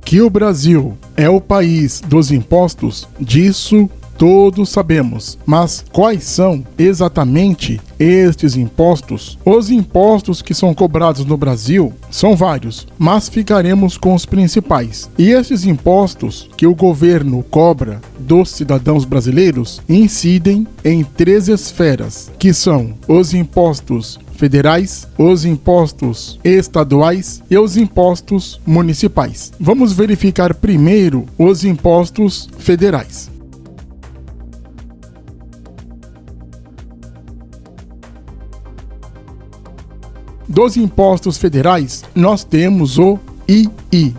Que o Brasil é o país dos impostos, disso todos sabemos. Mas quais são exatamente estes impostos? Os impostos que são cobrados no Brasil são vários, mas ficaremos com os principais. E estes impostos que o governo cobra dos cidadãos brasileiros incidem em 3 esferas, que são os impostos federais, os impostos estaduais e os impostos municipais. Vamos verificar primeiro os impostos federais. Dos impostos federais, nós temos o II.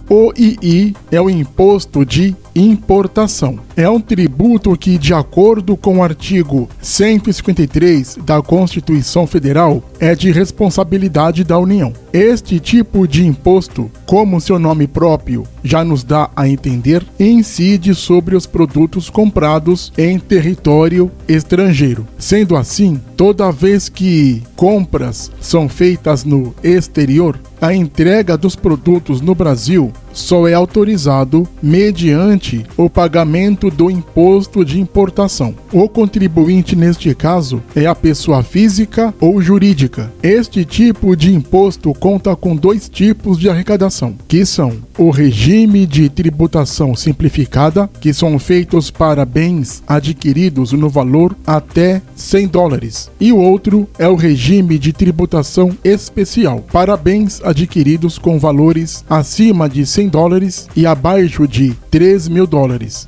O II é o imposto de importação. É um tributo que, de acordo com o artigo 153 da Constituição Federal, é de responsabilidade da União. Este tipo de imposto, como seu nome próprio já nos dá a entender, incide sobre os produtos comprados em território estrangeiro. Sendo assim, toda vez que compras são feitas no exterior, a entrega dos produtos no Brasil só é autorizado mediante o pagamento do imposto de importação. O contribuinte, neste caso, é a pessoa física ou jurídica. Este tipo de imposto conta com 2 tipos de arrecadação, que são o regime de tributação simplificada, que são feitos para bens adquiridos no valor até $100, e o outro é o regime de tributação especial, para bens adquiridos com valores acima de $100 e abaixo de $3.000.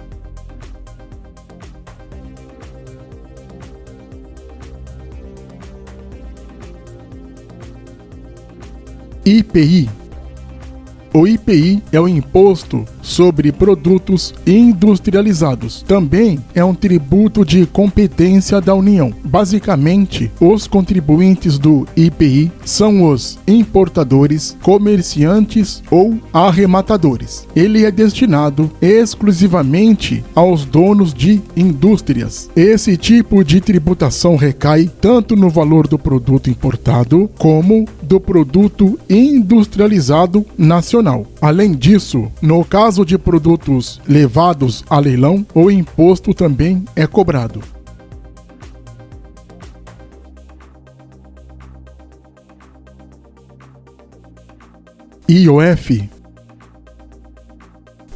IPI. O IPI é o Imposto sobre Produtos Industrializados. Também é um tributo de competência da União. Basicamente, os contribuintes do IPI são os importadores, comerciantes ou arrematadores. Ele é destinado exclusivamente aos donos de indústrias. Esse tipo de tributação recai tanto no valor do produto importado como do produto industrializado nacional. Além disso, no caso de produtos levados a leilão, o imposto também é cobrado. IOF.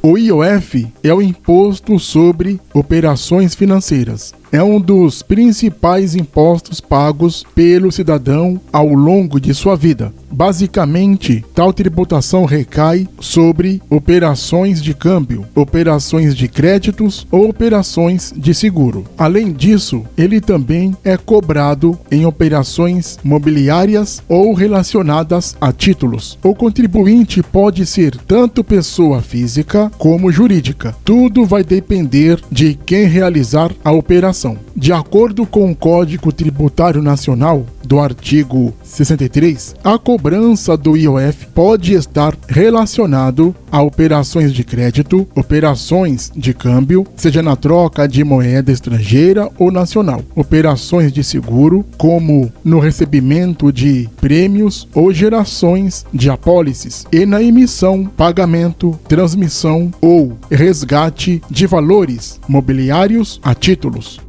O IOF é o Imposto sobre Operações Financeiras. É um dos principais impostos pagos pelo cidadão ao longo de sua vida. Basicamente, tal tributação recai sobre operações de câmbio, operações de créditos ou operações de seguro. Além disso, ele também é cobrado em operações mobiliárias ou relacionadas a títulos. O contribuinte pode ser tanto pessoa física como jurídica. Tudo vai depender de quem realizar a operação. De acordo com o Código Tributário Nacional, do artigo 63, a cobrança do IOF pode estar relacionado a operações de crédito, operações de câmbio, seja na troca de moeda estrangeira ou nacional, operações de seguro, como no recebimento de prêmios ou gerações de apólices, e na emissão, pagamento, transmissão ou resgate de valores mobiliários a títulos.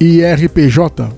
IRPJ.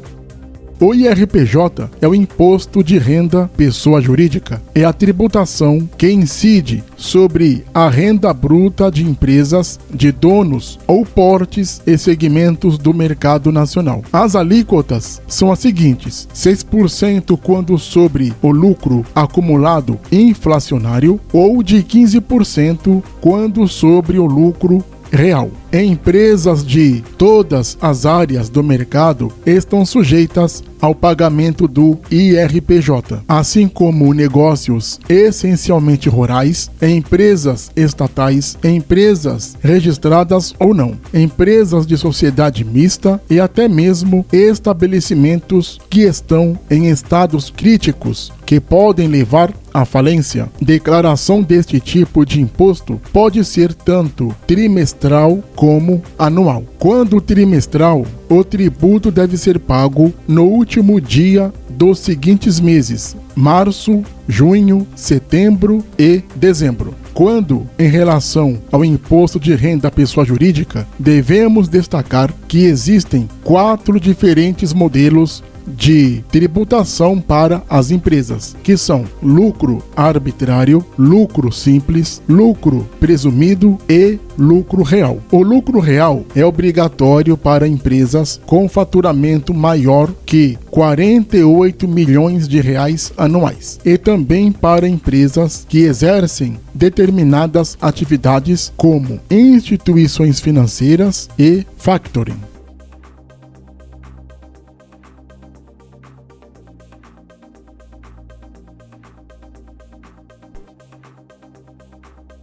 O IRPJ é o Imposto de Renda Pessoa Jurídica. É a tributação que incide sobre a renda bruta de empresas, de donos ou portes e segmentos do mercado nacional. As alíquotas são as seguintes: 6% quando sobre o lucro acumulado inflacionário ou de 15% quando sobre o lucro real. Empresas de todas as áreas do mercado estão sujeitas ao pagamento do IRPJ, assim como negócios essencialmente rurais, empresas estatais, empresas registradas ou não, empresas de sociedade mista e até mesmo estabelecimentos que estão em estados críticos que podem levar à falência. Declaração deste tipo de imposto pode ser tanto trimestral como anual. Quando trimestral, o tributo deve ser pago no último dia dos seguintes meses: março, junho, setembro e dezembro. Quando, em relação ao imposto de renda à pessoa jurídica, devemos destacar que existem 4 diferentes modelos de tributação para as empresas, que são lucro arbitrário, lucro simples, lucro presumido e lucro real. O lucro real é obrigatório para empresas com faturamento maior que 48 milhões de reais anuais e também para empresas que exercem determinadas atividades como instituições financeiras e factoring.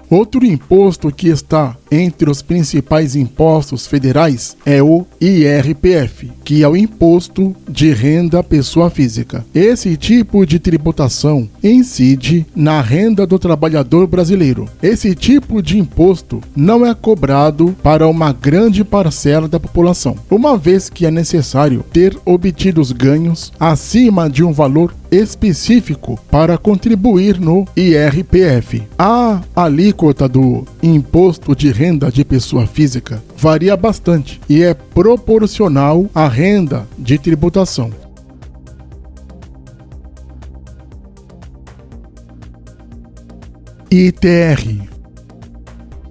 Outro imposto que está entre os principais impostos federais é o IRPF, que é o Imposto de Renda à Pessoa Física. Esse tipo de tributação incide na renda do trabalhador brasileiro. Esse tipo de imposto não é cobrado para uma grande parcela da população, uma vez que é necessário ter obtido os ganhos acima de um valor específico para contribuir no IRPF. A alíquota do Imposto de Renda de Pessoa Física varia bastante e é proporcional à renda de tributação. ITR.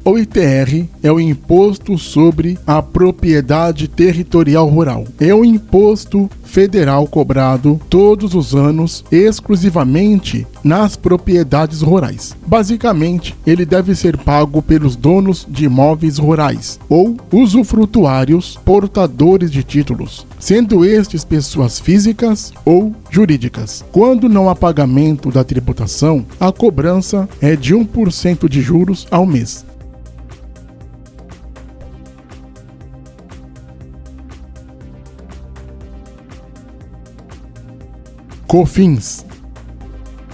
O ITR é o Imposto sobre a Propriedade Territorial Rural. É um imposto federal cobrado todos os anos exclusivamente nas propriedades rurais. Basicamente, ele deve ser pago pelos donos de imóveis rurais ou usufrutuários portadores de títulos, sendo estes pessoas físicas ou jurídicas. Quando não há pagamento da tributação, a cobrança é de 1% de juros ao mês. COFINS.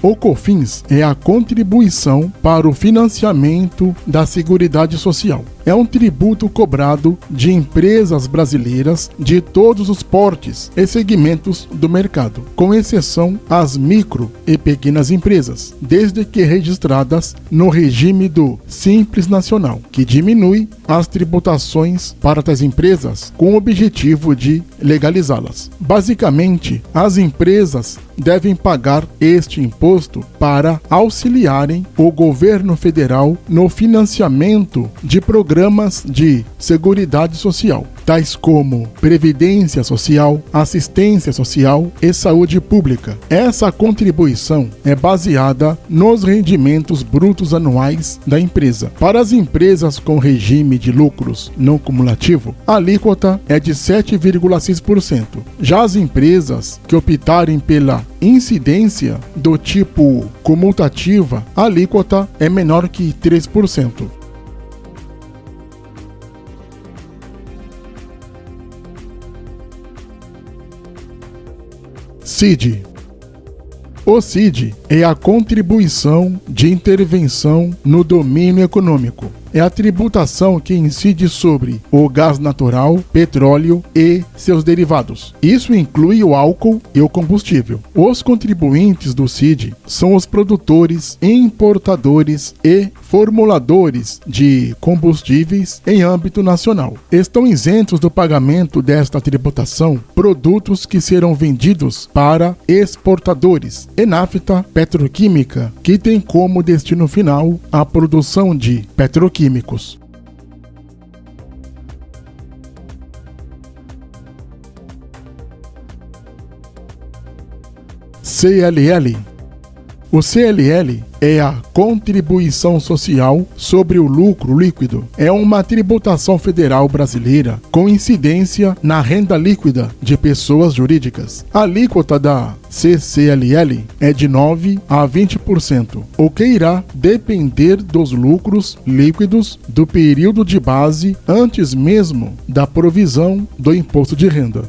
O COFINS é a contribuição para o financiamento da Seguridade Social. É um tributo cobrado de empresas brasileiras de todos os portes e segmentos do mercado, com exceção às micro e pequenas empresas, desde que registradas no regime do Simples Nacional, que diminui as tributações para tais empresas com o objetivo de legalizá-las. Basicamente, as empresas devem pagar este imposto para auxiliarem o governo federal no financiamento de programas de Seguridade Social, tais como Previdência Social, Assistência Social e Saúde Pública. Essa contribuição é baseada nos rendimentos brutos anuais da empresa. Para as empresas com regime de lucros não cumulativo, a alíquota é de 7,6%. Já as empresas que optarem pela incidência do tipo comutativa, a alíquota é menor que 3%. CID. O CID é a contribuição de intervenção no domínio econômico. É a tributação que incide sobre o gás natural, petróleo e seus derivados. Isso inclui o álcool e o combustível. Os contribuintes do CID são os produtores, importadores e formuladores de combustíveis em âmbito nacional. Estão isentos do pagamento desta tributação produtos que serão vendidos para exportadores e nafta petroquímica, que tem como destino final a produção de petroquímicos. CLL. O CLL é a Contribuição Social sobre o Lucro Líquido. É uma tributação federal brasileira com incidência na renda líquida de pessoas jurídicas. A alíquota da CCLL é de 9% a 20%, o que irá depender dos lucros líquidos do período de base antes mesmo da provisão do imposto de renda.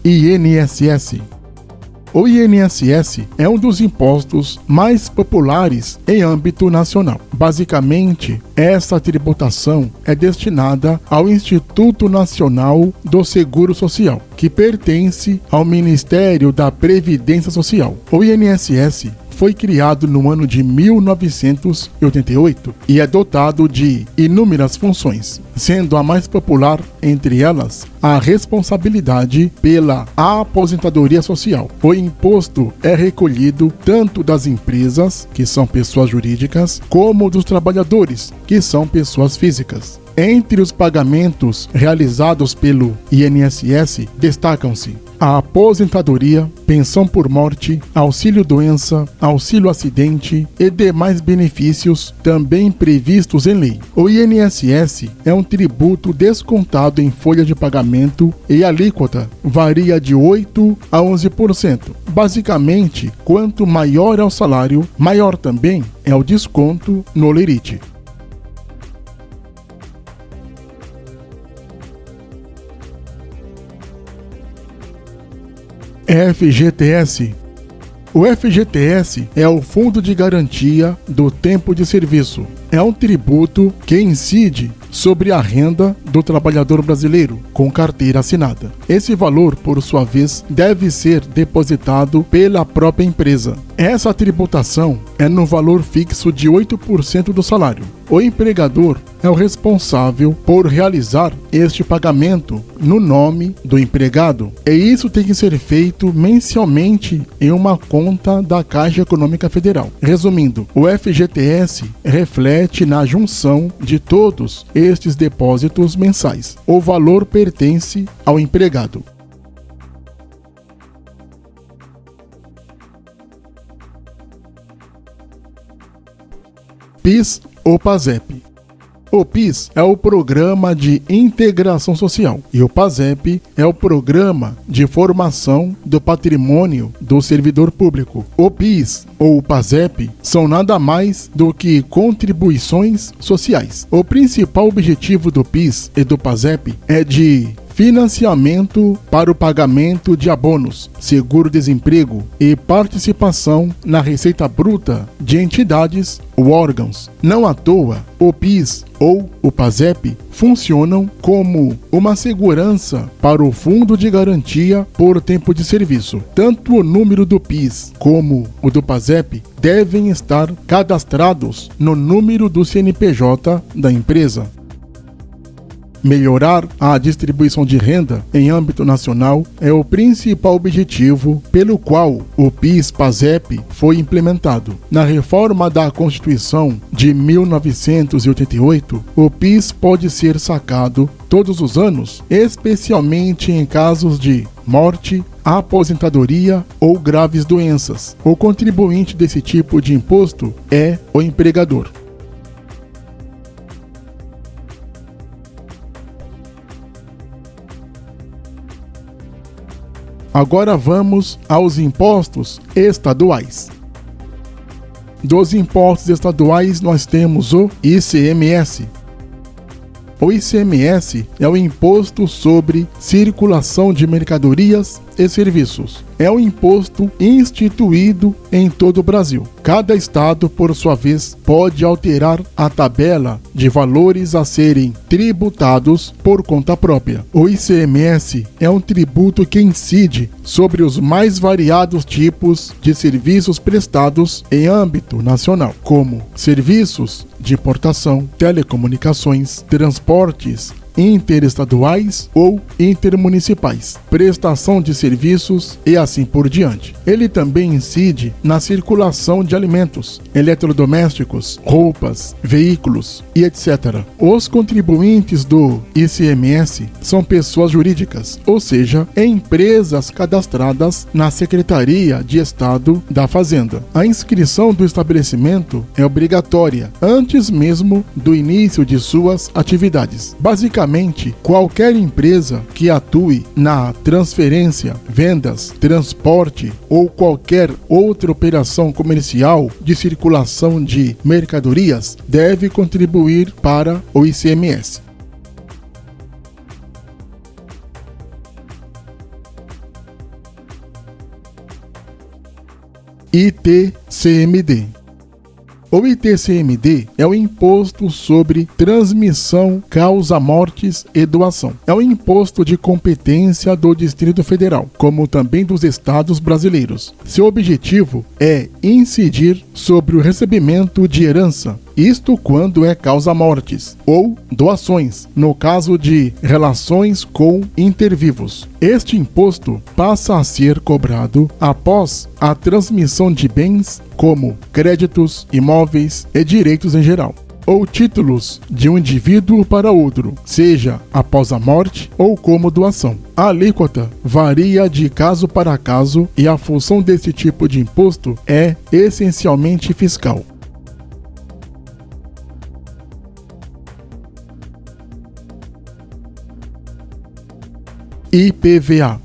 INSS. O INSS é um dos impostos mais populares em âmbito nacional. Basicamente, essa tributação é destinada ao Instituto Nacional do Seguro Social, que pertence ao Ministério da Previdência Social. O INSS foi criado no ano de 1988 e é dotado de inúmeras funções, sendo a mais popular entre elas a responsabilidade pela aposentadoria social. O imposto é recolhido tanto das empresas, que são pessoas jurídicas, como dos trabalhadores, que são pessoas físicas. Entre os pagamentos realizados pelo INSS, destacam-se a aposentadoria, pensão por morte, auxílio-doença, auxílio-acidente e demais benefícios também previstos em lei. O INSS é um tributo descontado em folha de pagamento e a alíquota varia de 8% a 11%. Basicamente, quanto maior é o salário, maior também é o desconto no lerite. FGTS. O FGTS é o Fundo de Garantia do Tempo de Serviço. É um tributo que incide sobre a renda do trabalhador brasileiro com carteira assinada. Esse valor, por sua vez, deve ser depositado pela própria empresa. Essa tributação é no valor fixo de 8% do salário. O empregador é o responsável por realizar este pagamento no nome do empregado, e isso tem que ser feito mensalmente em uma conta da Caixa Econômica Federal. Resumindo, o FGTS reflete na junção de todos estes depósitos mensais. O valor pertence ao empregado. PIS ou PASEP. O PIS é o Programa de Integração Social e o PASEP é o Programa de Formação do Patrimônio do Servidor Público. O PIS ou o PASEP são nada mais do que contribuições sociais. O principal objetivo do PIS e do PASEP é de financiamento para o pagamento de abonos, seguro-desemprego e participação na receita bruta de entidades ou órgãos. Não à toa, o PIS ou o PASEP funcionam como uma segurança para o Fundo de Garantia por Tempo de Serviço. Tanto o número do PIS como o do PASEP devem estar cadastrados no número do CNPJ da empresa. Melhorar a distribuição de renda em âmbito nacional é o principal objetivo pelo qual o PIS-PASEP foi implementado. Na reforma da Constituição de 1988, o PIS pode ser sacado todos os anos, especialmente em casos de morte, aposentadoria ou graves doenças. O contribuinte desse tipo de imposto é o empregador. Agora vamos aos impostos estaduais. Dos impostos estaduais nós temos o ICMS. O ICMS é o Imposto sobre Circulação de Mercadorias e Serviços. É um imposto instituído em todo o Brasil. Cada estado, por sua vez, pode alterar a tabela de valores a serem tributados por conta própria. O ICMS é um tributo que incide sobre os mais variados tipos de serviços prestados em âmbito nacional, como serviços de importação, telecomunicações, transportes interestaduais ou intermunicipais, prestação de serviços e assim por diante. Ele também incide na circulação de alimentos, eletrodomésticos, roupas, veículos e etc. Os contribuintes do ICMS são pessoas jurídicas, ou seja, empresas cadastradas na Secretaria de Estado da Fazenda. A inscrição do estabelecimento é obrigatória antes mesmo do início de suas atividades. Basicamente, qualquer empresa que atue na transferência, vendas, transporte ou qualquer outra operação comercial de circulação de mercadorias deve contribuir para o ICMS. ITCMD. O ITCMD é o Imposto sobre Transmissão, Causa-Mortes e Doação. É um imposto de competência do Distrito Federal, como também dos estados brasileiros. Seu objetivo é incidir sobre o recebimento de herança, isto quando é causa-mortes, ou doações, no caso de relações com intervivos. Este imposto passa a ser cobrado após a transmissão de bens como créditos, imóveis e direitos em geral, ou títulos de um indivíduo para outro, seja após a morte ou como doação. A alíquota varia de caso para caso e a função desse tipo de imposto é essencialmente fiscal. IPVA.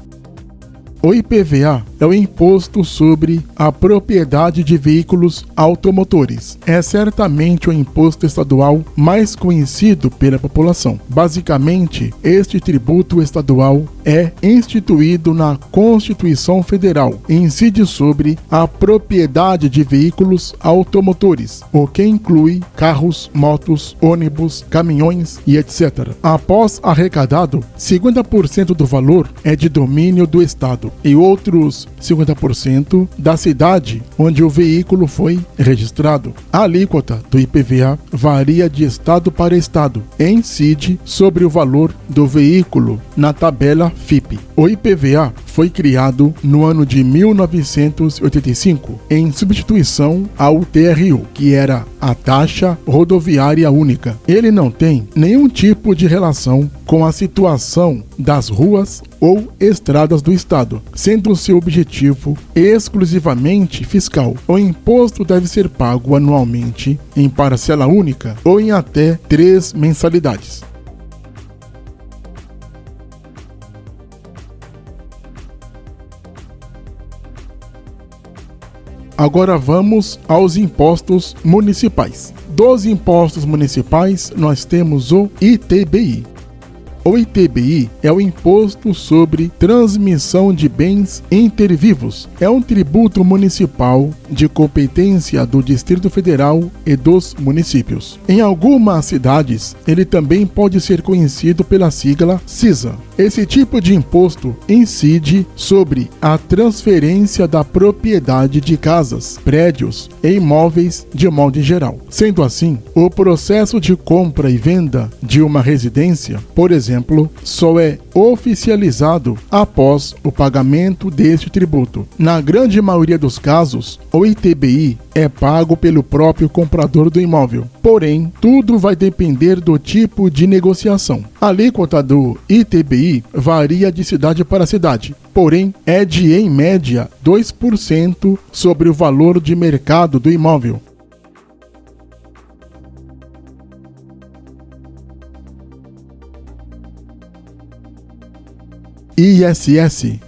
O IPVA é o Imposto sobre a Propriedade de Veículos Automotores. É certamente o imposto estadual mais conhecido pela população. Basicamente, este tributo estadual é instituído na Constituição Federal e incide sobre a propriedade de veículos automotores, o que inclui carros, motos, ônibus, caminhões e etc. Após arrecadado, 50% do valor é de domínio do Estado e outros 50% da cidade onde o veículo foi registrado. A alíquota do IPVA varia de estado para estado e incide sobre o valor do veículo na tabela FIPE. O IPVA foi criado no ano de 1985 em substituição ao TRU, que era a Taxa Rodoviária Única. Ele não tem nenhum tipo de relação com a situação das ruas ou estradas do estado, sendo seu objetivo exclusivamente fiscal. O imposto deve ser pago anualmente em parcela única ou em até 3 mensalidades. Agora vamos aos impostos municipais. Dos impostos municipais, nós temos o ITBI. O ITBI é o Imposto sobre Transmissão de Bens Intervivos. É um tributo municipal de competência do Distrito Federal e dos municípios. Em algumas cidades, ele também pode ser conhecido pela sigla CISA. Esse tipo de imposto incide sobre a transferência da propriedade de casas, prédios e imóveis de modo geral. Sendo assim, o processo de compra e venda de uma residência, por exemplo, só é oficializado após o pagamento deste tributo. Na grande maioria dos casos, o ITBI é pago pelo próprio comprador do imóvel. Porém, tudo vai depender do tipo de negociação. A alíquota do ITBI varia de cidade para cidade, porém é de, em média, 2% sobre o valor de mercado do imóvel. ISS.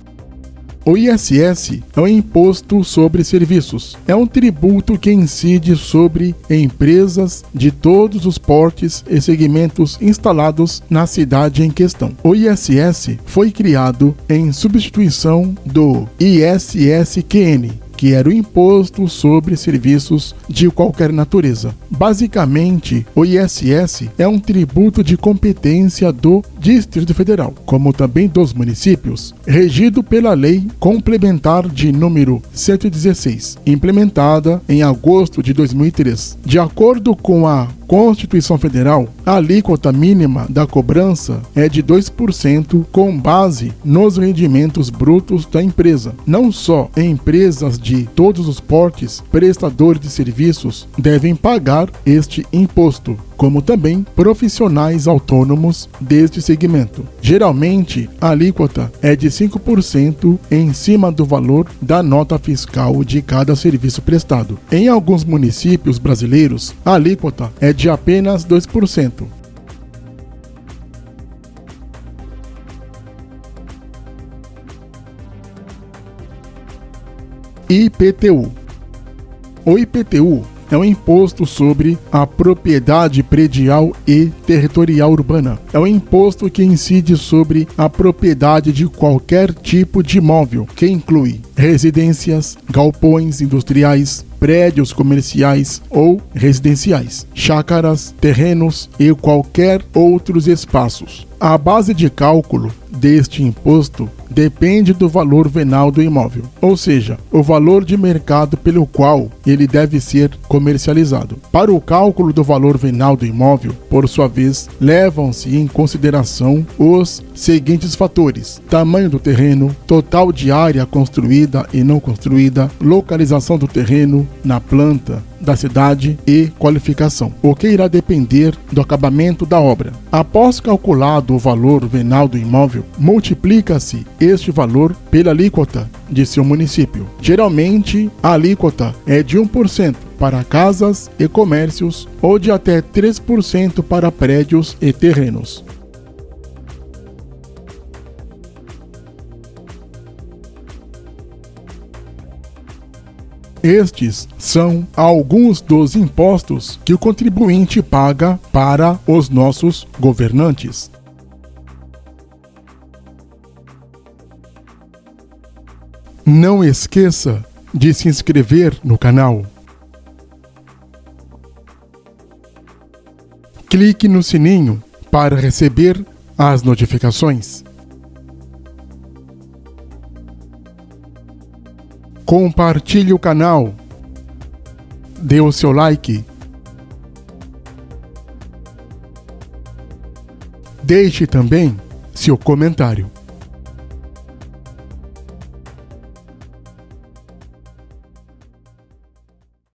O ISS é o Imposto sobre Serviços. É um tributo que incide sobre empresas de todos os portes e segmentos instalados na cidade em questão. O ISS foi criado em substituição do ISSQN, que era o Imposto sobre Serviços de qualquer natureza. Basicamente, o ISS é um tributo de competência do Distrito Federal, como também dos municípios, regido pela Lei Complementar de número 116, implementada em agosto de 2003. De acordo com a Constituição Federal, a alíquota mínima da cobrança é de 2% com base nos rendimentos brutos da empresa. Não só empresas de todos os portes, prestadores de serviços, devem pagar este imposto, como também profissionais autônomos deste segmento. Geralmente, a alíquota é de 5% em cima do valor da nota fiscal de cada serviço prestado. Em alguns municípios brasileiros, a alíquota é de apenas 2%. IPTU. O IPTU é um imposto sobre a propriedade predial e territorial urbana. É um imposto que incide sobre a propriedade de qualquer tipo de imóvel, que inclui residências, galpões industriais, prédios comerciais ou residenciais, chácaras, terrenos e qualquer outros espaços. A base de cálculo deste imposto depende do valor venal do imóvel, ou seja, o valor de mercado pelo qual ele deve ser comercializado. Para o cálculo do valor venal do imóvel, por sua vez, levam-se em consideração os seguintes fatores: tamanho do terreno, total de área construída e não construída, localização do terreno na planta da cidade e qualificação, o que irá depender do acabamento da obra. Após calculado o valor venal do imóvel, multiplica-se este valor pela alíquota de seu município. Geralmente, a alíquota é de 1% para casas e comércios ou de até 3% para prédios e terrenos. Estes são alguns dos impostos que o contribuinte paga para os nossos governantes. Não esqueça de se inscrever no canal. Clique no sininho para receber as notificações. Compartilhe o canal. Dê o seu like. Deixe também seu comentário.